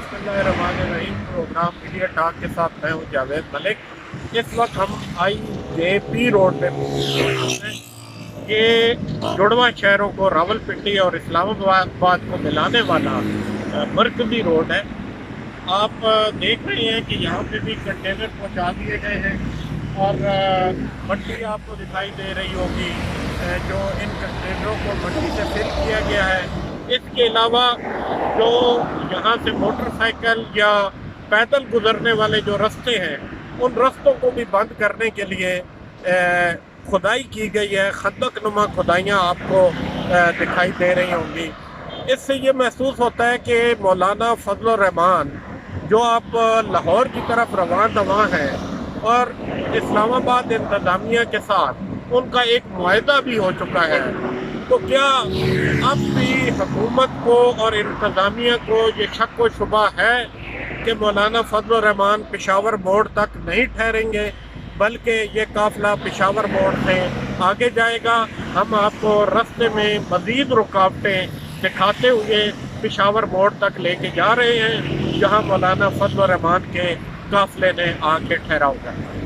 बिस्मिल्लाहिर्रहमानिर्रहीम। Programme media talk के साथ मैं हूं जावेद मलिक। इस वक्त हम IJP रोड पे हैं। ये जुड़वा शहरों को रावलपिंडी और इस्लामाबाद को मिलाने वाला मरकजी रोड है। आप देख रहे हैं कि यहाँ पे भी कंटेनर पहुँचा दिए गए हैं और मट्टी आपको दिखाई दे रही होगी जो इन कंटेनरों को मट्टी से फिल किया गया है। इसके अलावा जो यहाँ से मोटरसाइकिल या पैदल गुजरने वाले जो रास्ते हैं उन रास्तों को भी बंद करने के लिए खुदाई की गई है। खंदक नुमा खुदाइयाँ आपको दिखाई दे रही होंगी। इससे ये महसूस होता है कि मौलाना फजल रहमान जो आप लाहौर की तरफ रवाना हैं और इस्लामाबाद इंतज़ामिया के साथ उनका एक मुआहदा भी हो चुका है, तो क्या अब भी हुकूमत को और इंतज़ामिया को ये शक व शुबा है कि मौलाना फजल रहमान पेशावर मोड़ तक नहीं ठहरेंगे बल्कि ये काफ़िला पेशावर मोड़ से आगे जाएगा। हम आपको रास्ते में मज़ीद रुकावटें दिखाते हुए पेशावर मोड़ तक लेके जा रहे हैं जहां मौलाना फजल रहमान के काफ़िले ने आके ठहरा हुआ है।